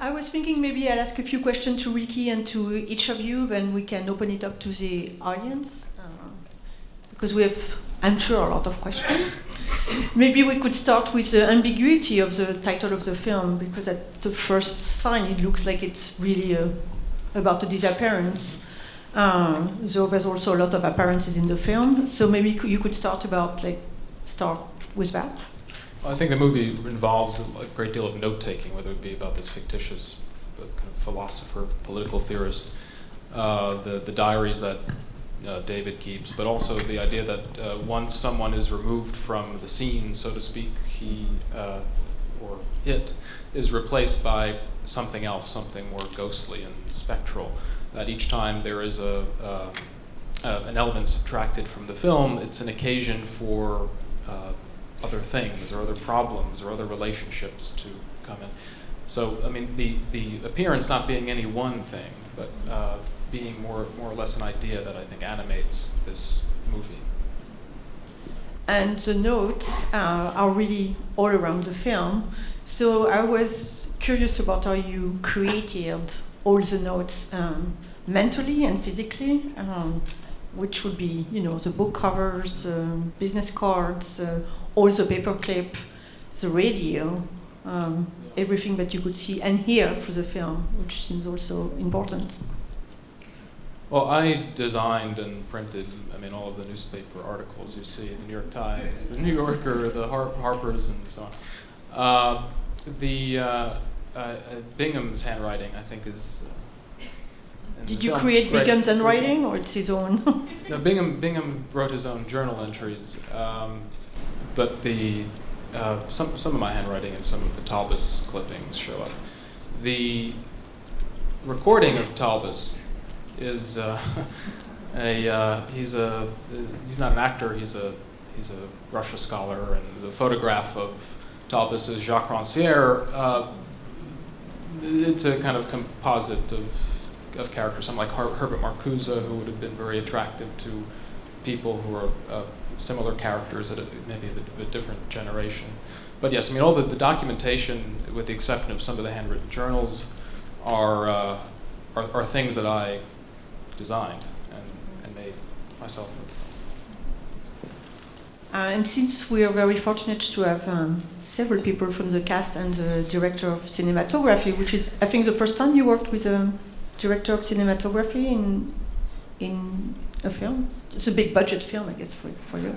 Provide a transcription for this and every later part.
I was thinking maybe I'll ask a few questions to Ricky and to each of you, then we can open it up to the audience, because we have, I'm sure, a lot of questions. Maybe we could start with the ambiguity of the title of the film, because at the first sign it looks like it's really about a disappearance. So there's also a lot of appearances in the film. So maybe you could start with that. Well, I think the movie involves a great deal of note-taking, whether it be about this fictitious kind of philosopher, political theorist, the diaries that David keeps, but also the idea that once someone is removed from the scene, so to speak, he or it is replaced by something else, something more ghostly and spectral. That each time there is an element subtracted from the film, it's an occasion for other things or other problems or other relationships to come in. So, I mean, the appearance not being any one thing, but being more or less an idea that I think animates this movie. And the notes are really all around the film. So I was curious about how you created all the notes mentally and physically, which would be, the book covers, business cards, all the paperclip, the radio, everything that you could see and hear for the film, which seems also important. Well, I designed and printed, all of the newspaper articles you see, the New York Times, the New Yorker, the Harper's, and so on. Bingham's handwriting, I think, is... Did you create Bingham's handwriting, or it's his own? No, Bingham wrote his own journal entries, but some of my handwriting and some of the Talbis clippings show up. The recording of Talbis is he's not an actor. He's a Russia scholar, and the photograph of Talbis is Jacques Rancière. It's a kind of composite of characters, some like Herbert Marcuse, who would have been very attractive to people who are similar characters at maybe a different generation. But yes, all the documentation, with the exception of some of the handwritten journals, are things that I designed and made myself. And since we are very fortunate to have several people from the cast and the director of cinematography, which is, I think, the first time you worked with a director of cinematography in a film. It's a big budget film, I guess, for you.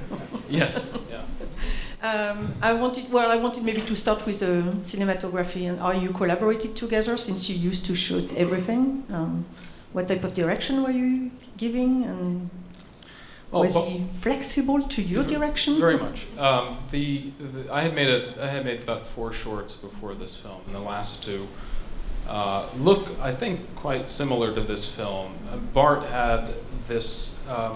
Yes. Yeah. I wanted maybe to start with cinematography and how you collaborated together, since you used to shoot everything. What type of direction were you giving, and was he flexible to your direction? Very much. I had made about 4 shorts before this film, and the last 2 look, I think, quite similar to this film. Bart had this, I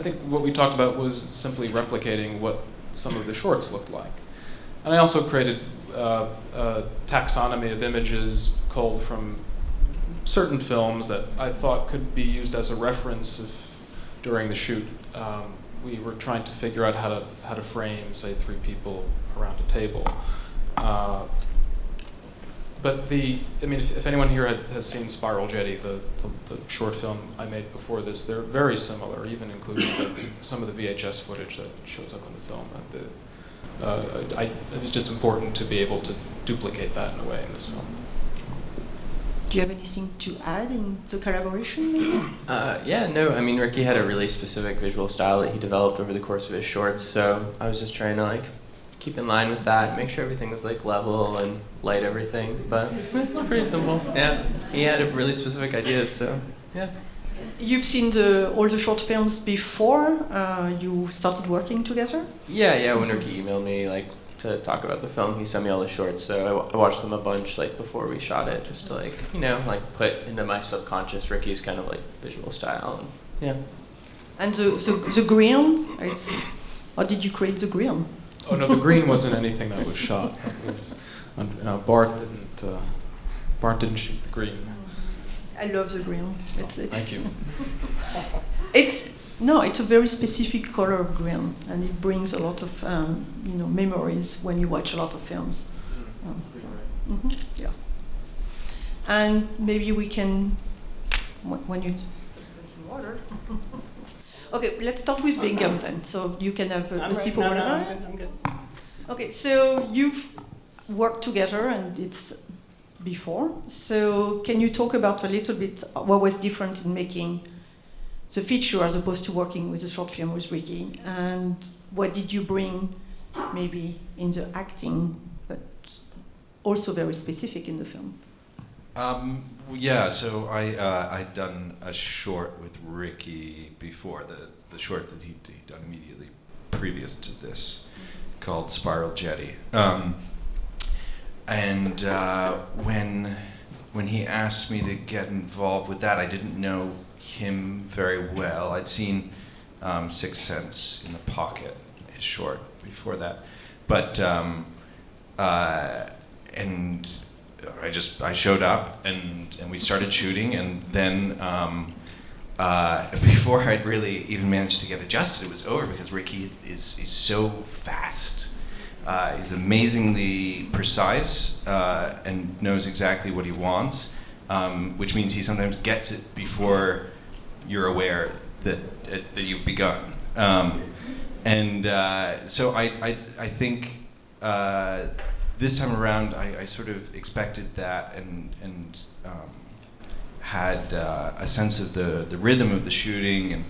think what we talked about was simply replicating what some of the shorts looked like. And I also created a taxonomy of images culled from certain films that I thought could be used as a reference if, during the shoot, we were trying to figure out how to frame, say, 3 people around a table. But if anyone here has seen Spiral Jetty, the short film I made before this, they're very similar, even including some of the VHS footage that shows up in the film. It was just important to be able to duplicate that in a way in this film. Do you have anything to add in the collaboration, maybe? Ricky had a really specific visual style that he developed over the course of his shorts, so I was just trying to keep in line with that, make sure everything was level and light everything, but it's pretty simple. Yeah, he had really specific ideas, so yeah. You've seen all the short films before you started working together? Yeah, when Ricky emailed me to talk about the film, he sent me all the shorts, so I watched them a bunch before we shot it, just to put into my subconscious Ricky's kind of visual style, and yeah. And the green, how did you create the green? Oh no, the green wasn't anything that was shot. Bart didn't shoot the green. I love the green. Thank you. It's a very specific color of green, and it brings a lot of memories when you watch a lot of films. Yeah. And maybe we can, when you drinking water. Okay, let's start with Bingham then. So you can have a sip of water. I'm good. Okay, so you've worked together, and it's before. So can you talk about a little bit what was different in making the feature as opposed to working with the short film with Ricky, and what did you bring maybe in the acting, but also very specific in the film? Yeah, so I'd done a short with Ricky before, the short that he'd done immediately previous to this, called Spiral Jetty. And when he asked me to get involved with that, I didn't know him very well. I'd seen Sixth Sense in the Pocket, his short, before that. But, and I showed up and we started shooting, and then before I'd really even managed to get adjusted, it was over because Ricky is so fast. He's amazingly precise and knows exactly what he wants, which means he sometimes gets it before you're aware that you've begun. So I think this time around I sort of expected that and had a sense of the rhythm of the shooting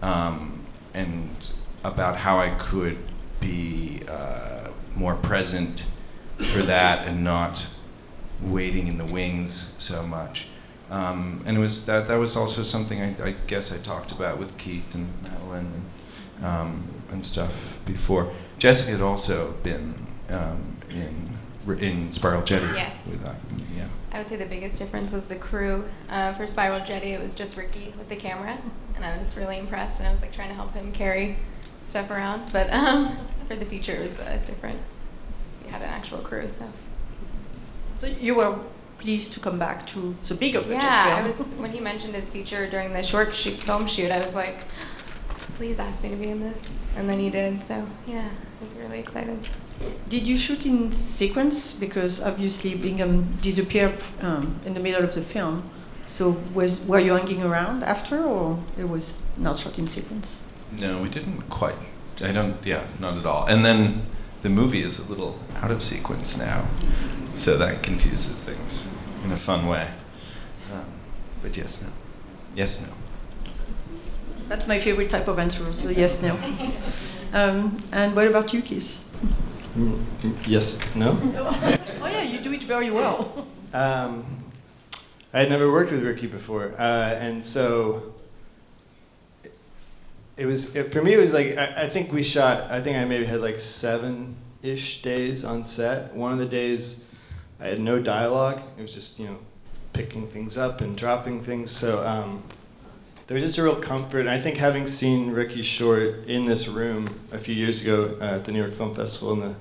and about how I could be more present for that and not waiting in the wings so much. And it was that was also something I guess I talked about with Keith and Madeline and stuff before. Jessica had also been in Spiral Jetty. Yes. With that. Yeah. I would say the biggest difference was the crew. For Spiral Jetty, it was just Ricky with the camera, and I was really impressed, and I was like trying to help him carry stuff around. But for the feature, it was different. We had an actual crew, so. So you were pleased to come back to the bigger budget Yeah, film. I was. When he mentioned his feature during the short film shoot, I was like, please ask me to be in this, and then he did. So yeah, I was really excited. Did you shoot in sequence? Because obviously Bingham disappeared in the middle of the film. So were you hanging around after, or it was not shot in sequence? No, we didn't quite. Not at all. And then the movie is a little out of sequence now, so that confuses things in a fun way. But yes, no. Yes, no. That's my favorite type of answer, so yes, no. And what about you, Keith? Yes, no? Oh yeah, you do it very well. I had never worked with Ricky before, and so for me it was like, I think I maybe had like 7-ish days on set. One of the days I had no dialogue. It was just, picking things up and dropping things. So there was just a real comfort. And I think having seen Ricky's short in this room a few years ago at the New York Film Festival in the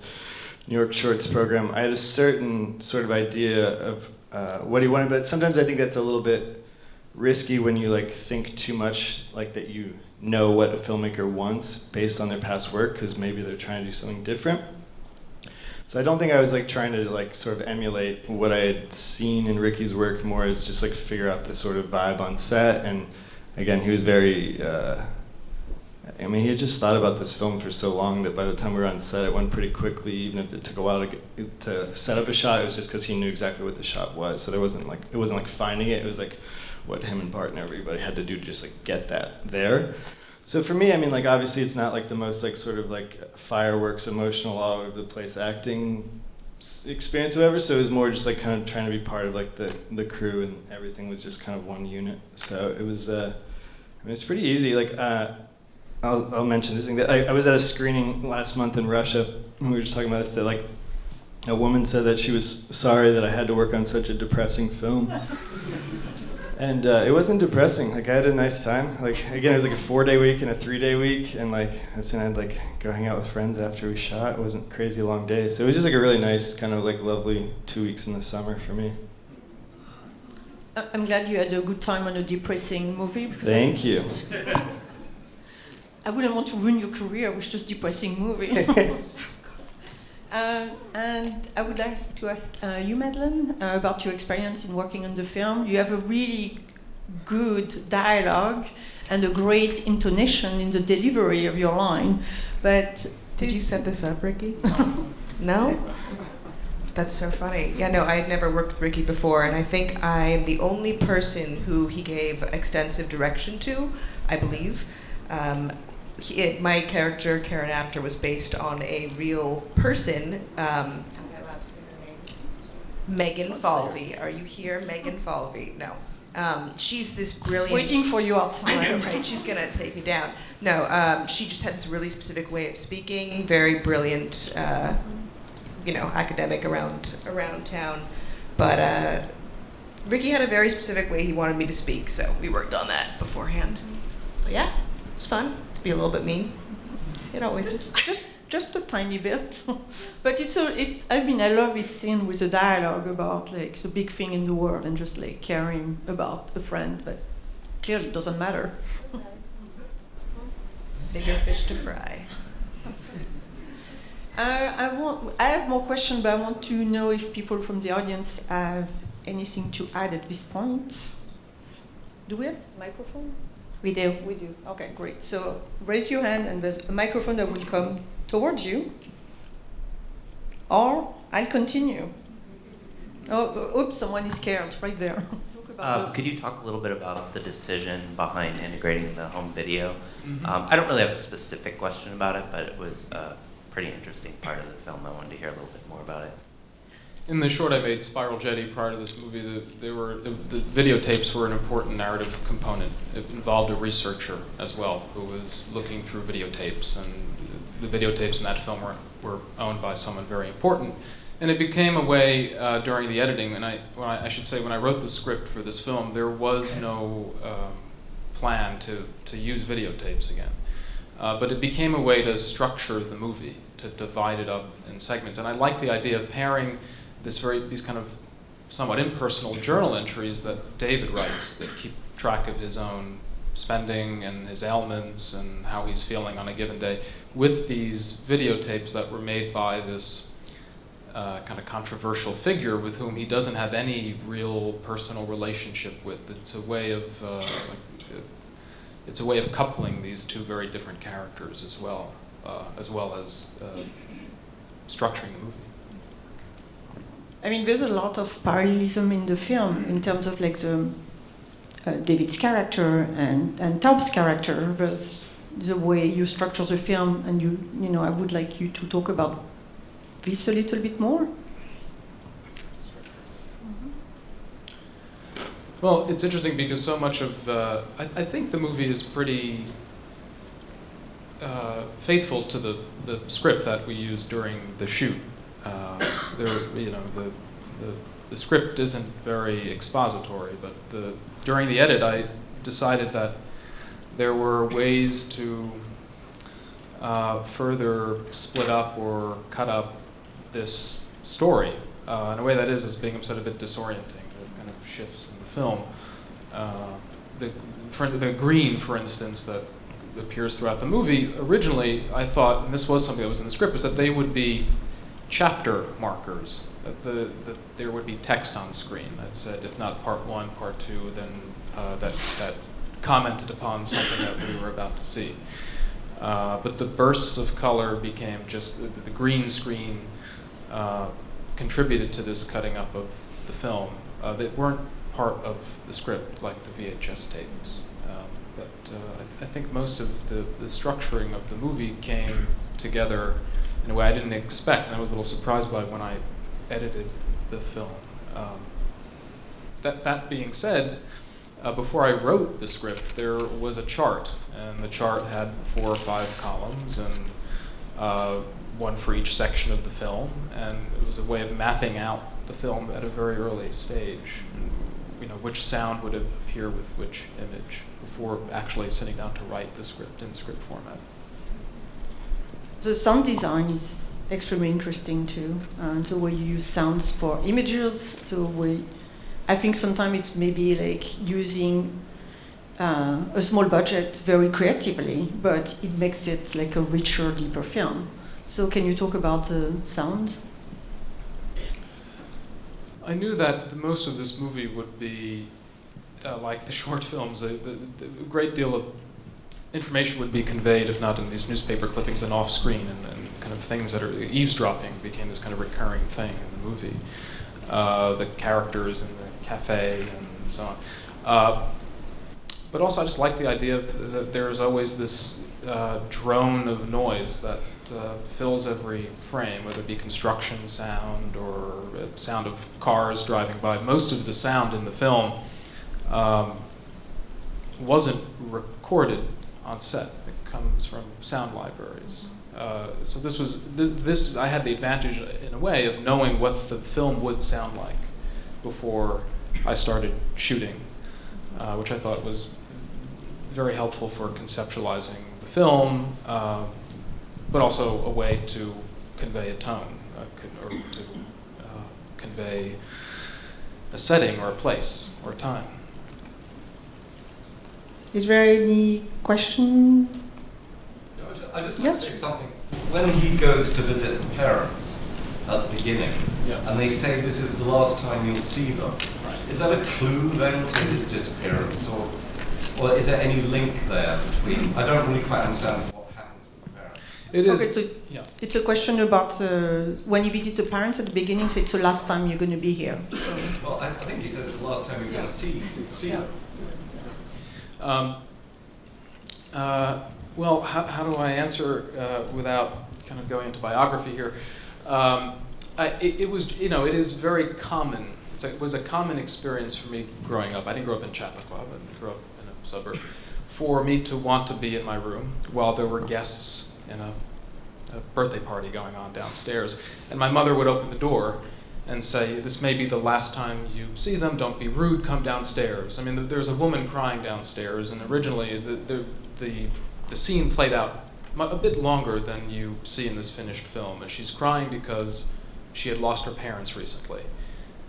New York Shorts program, I had a certain sort of idea of what he wanted. But sometimes I think that's a little bit risky when you like think too much, like that you know what a filmmaker wants based on their past work, because maybe they're trying to do something different. So I don't think I was like trying to like sort of emulate what I had seen in Ricky's work, more as just like figure out the sort of vibe on set. And again, he was very, he had just thought about this film for so long that by the time we were on set, it went pretty quickly. Even if it took a while to set up a shot, it was just because he knew exactly what the shot was. So it wasn't like finding it. It was like what him and Bart and everybody had to do to just like get that there. So for me, like obviously it's not like the most like sort of like fireworks, emotional, all over the place acting experience or whatever. So it was more just like kind of trying to be part of like the crew, and everything was just kind of one unit. So it was it's pretty easy. Like I'll mention this thing that I was at a screening last month in Russia. We were just talking about this, that like a woman said that she was sorry that I had to work on such a depressing film. And it wasn't depressing. Like I had a nice time. Like again, it was like a 4-day week and a 3-day week, and like I'd like go hang out with friends after we shot. It wasn't crazy long days. So it was just like a really nice, kind of like lovely 2 weeks in the summer for me. I'm glad you had a good time on a depressing movie. Because Thank you. I wouldn't want to ruin your career with just depressing movie. And I would like to ask you, Medel, about your experience in working on the film. You have a really good dialogue and a great intonation in the delivery of your line, but Did you set this up, Ricky? No? That's so funny. Yeah, no, I had never worked with Ricky before, and I think I'm the only person who he gave extensive direction to, I believe. My character, Karen Apter, was based on a real person. Megan Falvey. Are you here, Megan Falvey? No. She's this brilliant... Waiting for you outside. I know, right? She's going to take me down. No, she just had this really specific way of speaking, very brilliant, academic around town. But Ricky had a very specific way he wanted me to speak, so we worked on that beforehand. But yeah, it was fun to be a little bit mean. It always is. Just a tiny bit, but I love this scene with the dialogue about like the big thing in the world and just like caring about a friend, but clearly it doesn't matter. Bigger fish to fry. I have more questions, but I want to know if people from the audience have anything to add at this point. Do we have a microphone? We do. We do. Okay, great. So raise your hand, and there's a microphone that will come towards you. Or I'll continue. Oh, oops! Someone is scared right there. Could you talk a little bit about the decision behind integrating the home video? Mm-hmm. I don't really have a specific question about it, but it was a pretty interesting part of the film. I wanted to hear a little bit more about it. In the short I made, Spiral Jetty, prior to this movie, the videotapes were an important narrative component. It involved a researcher as well, who was looking through videotapes, and the videotapes in that film were owned by someone very important. And it became a way during the editing, and I should say when I wrote the script for this film, there was no plan to use videotapes again. But it became a way to structure the movie, to divide it up in segments. And I like the idea of pairing these kind of somewhat impersonal journal entries that David writes that keep track of his own spending and his ailments and how he's feeling on a given day, with these videotapes that were made by this kind of controversial figure with whom he doesn't have any real personal relationship with. It's a way of coupling these two very different characters as well as structuring the movie. I mean, there's a lot of parallelism in the film in terms of like the David's character and Taub's character. There's the way you structure the film, and I would like you to talk about this a little bit more. Well, it's interesting because so much of I think the movie is pretty faithful to the script that we used during the shoot. The script isn't very expository, but during the edit, I decided that there were ways to further split up or cut up this story in a way that is, as Bingham said, a bit disorienting. It kind of shifts in the film. The green, for instance, that appears throughout the movie, originally I thought, and this was something that was in the script, was that they would be chapter markers, that there would be text on screen that said, if not part 1, part 2, then that commented upon something that we were about to see. But the bursts of color became just, the green screen contributed to this cutting up of the film that weren't part of the script, like the VHS tapes. But I think most of the structuring of the movie came together in a way I didn't expect, and I was a little surprised by when I edited the film. That being said, before I wrote the script, there was a chart, and the chart had 4 or 5 columns, and one for each section of the film, and it was a way of mapping out the film at a very early stage, and, which sound would appear with which image before actually sitting down to write the script in script format. The sound design is extremely interesting too, the way you use sounds for images, the way I think sometimes it's maybe like using a small budget very creatively, but it makes it like a richer, deeper film. So can you talk about the sound? I knew that most of this movie would be like the short films. A great deal of information would be conveyed, if not in these newspaper clippings and off screen, and kind of things that are eavesdropping became this kind of recurring thing in the movie. The characters in the cafe and so on. But also I just like the idea that there's always this drone of noise that fills every frame, whether it be construction sound or sound of cars driving by. Most of the sound in the film wasn't recorded on set. It comes from sound libraries. So this I had the advantage in a way of knowing what the film would sound like before I started shooting, which I thought was very helpful for conceptualizing the film, but also a way to convey a tone, or to convey a setting or a place or a time. Is there any question? I just want to say something. When he goes to visit the parents at the beginning, and they say this is the last time you'll see them, is that a clue then to his disappearance, or is there any link there between? I don't really quite understand what happens with the parents. It is. Okay, so it's a question about when you visit the parents at the beginning, so it's the last time you're going to be here. So. Well, I think he says the last time you're going to see them. Well, how do I answer without kind of going into biography here? It was, it is very common. It was a common experience for me growing up. I didn't grow up in Chappaqua, but I grew up in a suburb. For me to want to be in my room while there were guests in a birthday party going on downstairs, and my mother would open the door and say, "This may be the last time you see them. Don't be rude. Come downstairs." I mean, there's a woman crying downstairs, and originally the scene played out a bit longer than you see in this finished film. And she's crying because she had lost her parents recently,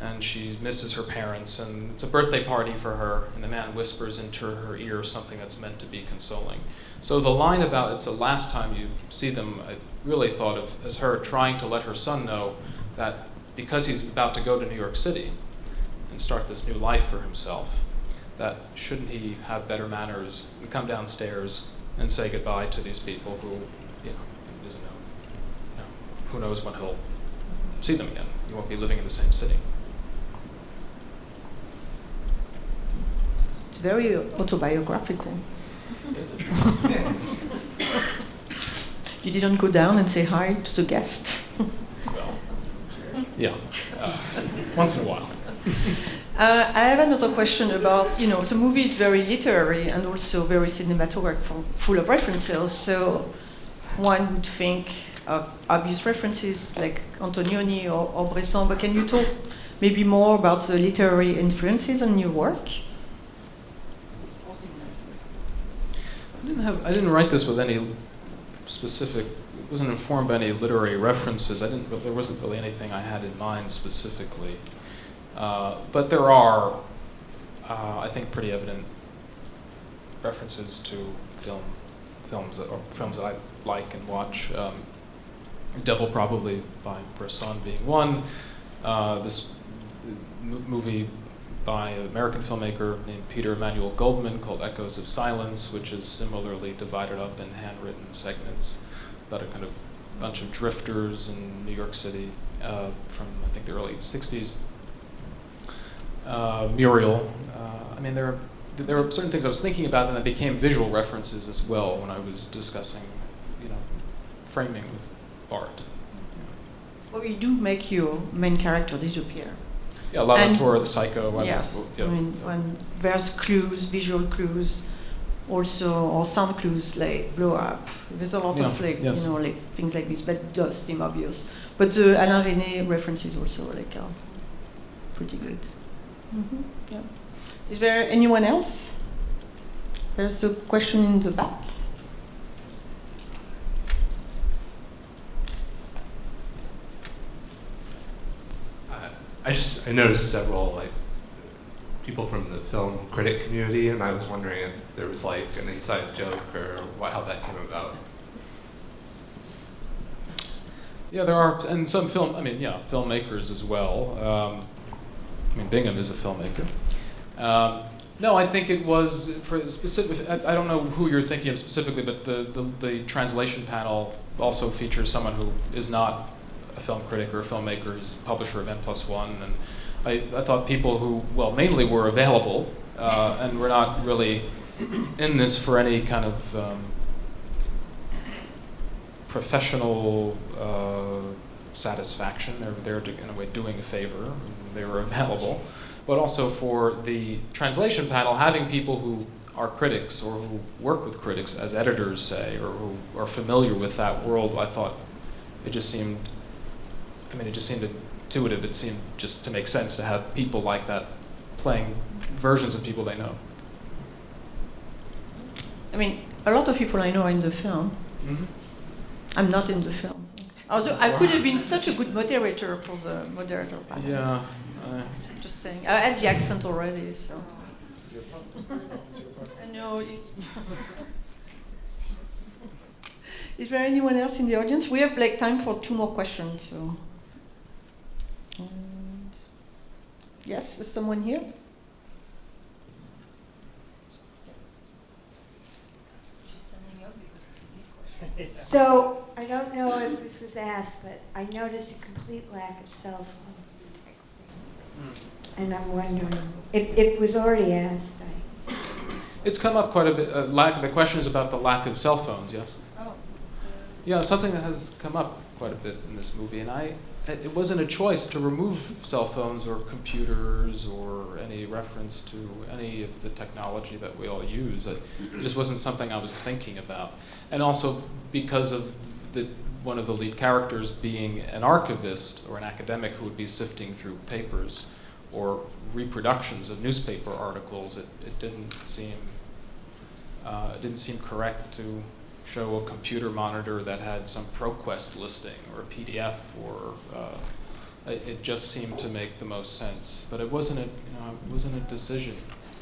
and she misses her parents, and it's a birthday party for her, and the man whispers into her ear something that's meant to be consoling. So the line about it's the last time you see them, I really thought of as her trying to let her son know that because he's about to go to New York City and start this new life for himself, that shouldn't he have better manners and come downstairs and say goodbye to these people who, doesn't know, who knows when he'll see them again. He won't be living in the same city. It's very autobiographical. Is it? You didn't go down and say hi to the guest. Well, yeah, once in a while. I have another question about, the movie is very literary and also very cinematographic, full of references. So one would think of obvious references like Antonioni or Bresson, but can you talk maybe more about the literary influences on your work? I didn't write this with any specific. It wasn't informed by any literary references. There wasn't really anything I had in mind specifically. But there are, I think, pretty evident references to films that I like and watch. Devil Probably by Bresson being one. This movie by an American filmmaker named Peter Emanuel Goldman called Echoes of Silence, which is similarly divided up in handwritten segments about a kind of bunch of drifters in New York City from, I think, the early 60s. Muriel. I mean, there are certain things I was thinking about, and that became visual references as well when I was discussing, framing with art. Well, you do make your main character disappear. Yeah, Lavator, the psycho. Yes, I mean, when there's clues, visual clues, also, or sound clues like blow up. There's a lot of like things like this, but it does seem obvious. But the Alain Resnais references also are pretty good. Mm-hmm. Yeah. Is there anyone else? There's a question in the back. I noticed several people from the film critic community, and I was wondering if there was an inside joke or how that came about. Yeah, there are, and some filmmakers as well. Bingham is a filmmaker. No, I think it was for specific. I don't know who you're thinking of specifically, but the translation panel also features someone who is not a film critic or a filmmaker, is publisher of N+1, and I thought people who, well, mainly were available and were not really in this for any kind of professional satisfaction. They were there in a way doing a favor. They were available. But also for the translation panel, having people who are critics or who work with critics, as editors say, or who are familiar with that world, I thought it just seemed, it just seemed intuitive. It seemed just to make sense to have people like that playing versions of people they know. A lot of people I know are in the film. Mm-hmm. I'm not in the film. Although I could have been such a good moderator for the moderator panel. Yeah. Just saying. I had the accent already, so. I know. Is there anyone else in the audience? We have time for 2 more questions. So. Yes, is someone here? So, I don't know if this was asked, but I noticed a complete lack of cell phones in texting. And I'm wondering, it was already asked. It's come up quite a bit. The question is about the lack of cell phones, yes? Oh. Yeah, something that has come up quite a bit in this movie, and it wasn't a choice to remove cell phones or computers or any reference to any of the technology that we all use. It just wasn't something I was thinking about. And also because of one of the lead characters being an archivist or an academic who would be sifting through papers or reproductions of newspaper articles, it didn't seem correct to show a computer monitor that had some ProQuest listing or a PDF, or it just seemed to make the most sense. But it wasn't a decision.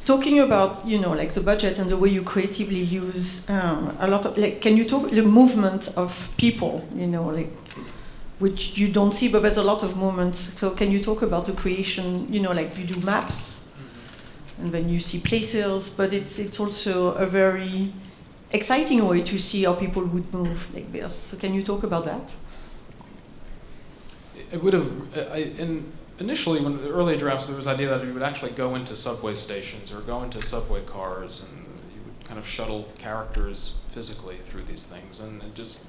Talking about the budget and the way you creatively use a lot of can you talk the movement of people which you don't see, but there's a lot of movements. So can you talk about the creation? You do maps, and then you see places, but it's also a very exciting way to see how people would move like this. So can you talk about that? It would have. Initially, when the early drafts, there was the idea that you would actually go into subway stations or go into subway cars, and you would kind of shuttle characters physically through these things. And it just,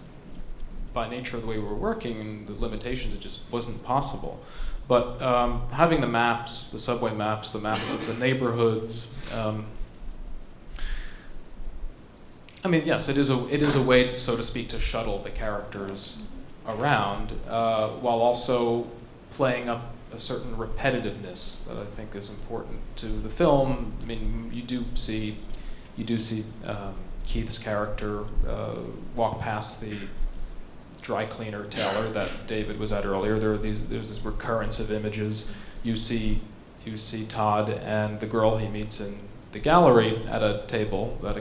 by nature of the way we were working and the limitations, it just wasn't possible. But having the maps, the subway maps, the maps of the neighborhoods. Yes, it is a way, so to speak, to shuttle the characters around, while also playing up a certain repetitiveness that I think is important to the film. You do see Keith's character walk past the dry cleaner Taylor that David was at earlier. There's this recurrence of images. You see Todd and the girl he meets in the gallery at a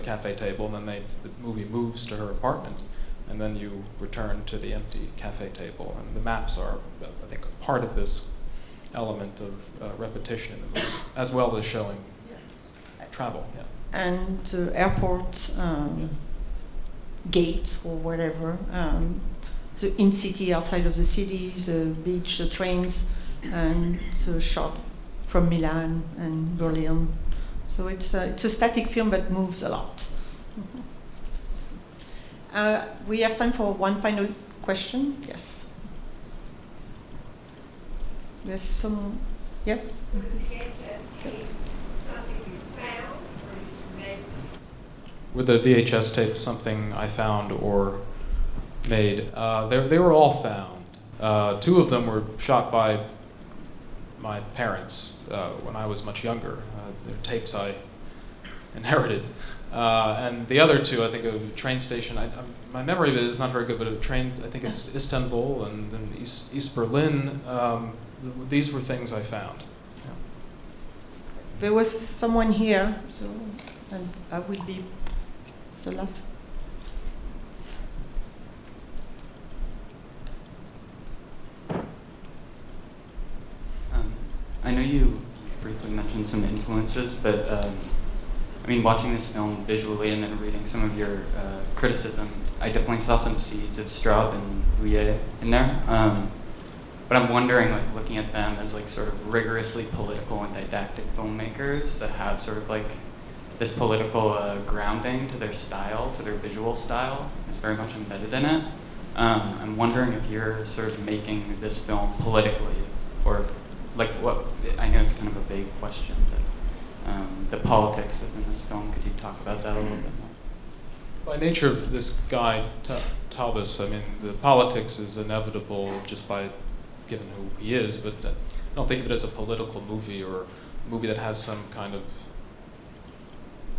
cafe table, and then the movie moves to her apartment, and then you return to the empty cafe table. And the maps are, I think, a part of this element of repetition in the movie, as well as showing travel. Yeah. And the airport gate or whatever, the in-city, outside of the city, the beach, the trains, and the shot from Milan and Berlin. So it's a static film that moves a lot. We have time for one final question. Yes. There's some. Yes. With the VHS tape, something I found or made. They were all found. 2 of them were shot by my parents when I was much younger. They're tapes I inherited. And the other 2, I think, of a train station. My memory of it is not very good, but a train, I think it's Istanbul and then East Berlin. These were things I found. Yeah. There was someone here, and I will be the last. I know you briefly mentioned some influences, but I mean, watching this film visually and then reading some of your criticism, I definitely saw some seeds of Distraught and Rouillet in there. But I'm wondering, like, looking at them as like sort of rigorously political and didactic filmmakers that have sort of like this political grounding to their style, to their visual style. It's very much embedded in it. I'm wondering if you're sort of making this film politically, or if, like, what, I know it's kind of a vague question, but the politics within this film, could you talk about that a little bit more? By nature of this guy, Talbot, I mean, the politics is inevitable just by given who he is, but I don't think of it as a political movie or a movie that has some kind of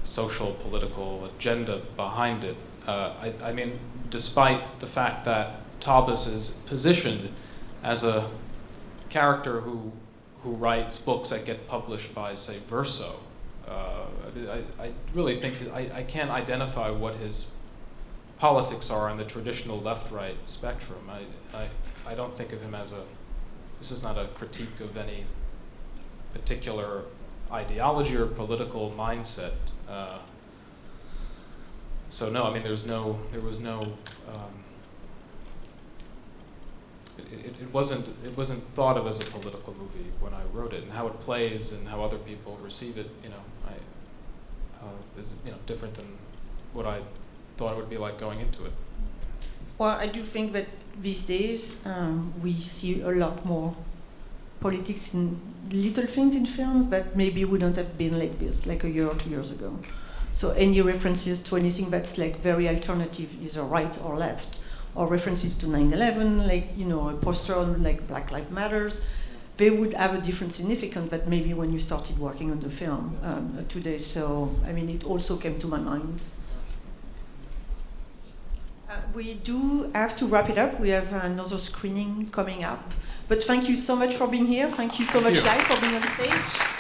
social, political agenda behind it. I mean, despite the fact that Talbot is positioned as a character who writes books that get published by, say, Verso, I really think I can't identify what his politics are on the traditional left-right spectrum. I don't think of him as this is not a critique of any particular ideology or political mindset. So no, I mean, there was no, it wasn't thought of as a political movie when I wrote it, and how it plays and how other people receive it, is different than what I thought it would be like going into it. Well, I do think that these days we see a lot more politics in little things in film that maybe wouldn't have been like this, like a year or 2 years ago. So any references to anything that's like very alternative, either right or left, or references to 9/11, like, a poster on like Black Lives Matters, they would have a different significance that maybe when you started working on the film today. So, I mean, it also came to my mind. We do have to wrap it up. We have another screening coming up. But thank you so much for being here. Thank you so much, Guy, for being on stage.